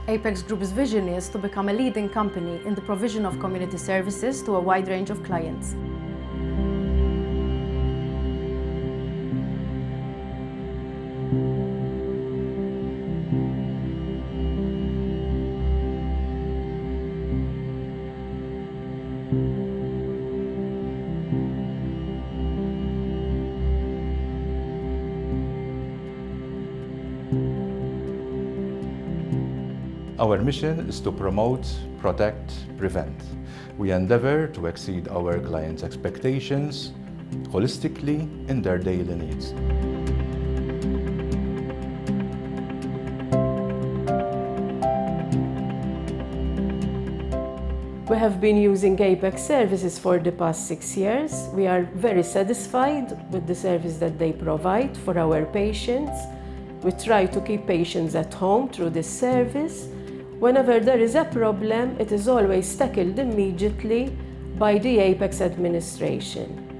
Apex Group's vision is to become a leading company in the provision of community services to a wide range of clients. Our mission is to promote, protect, prevent. We endeavor to exceed our clients' expectations holistically in their daily needs. We have been using Apex services for the past 6 years. We are very satisfied with the service that they provide for our patients. We try to keep patients at home through this service. Whenever there is a problem, it is always tackled immediately by the Apex administration.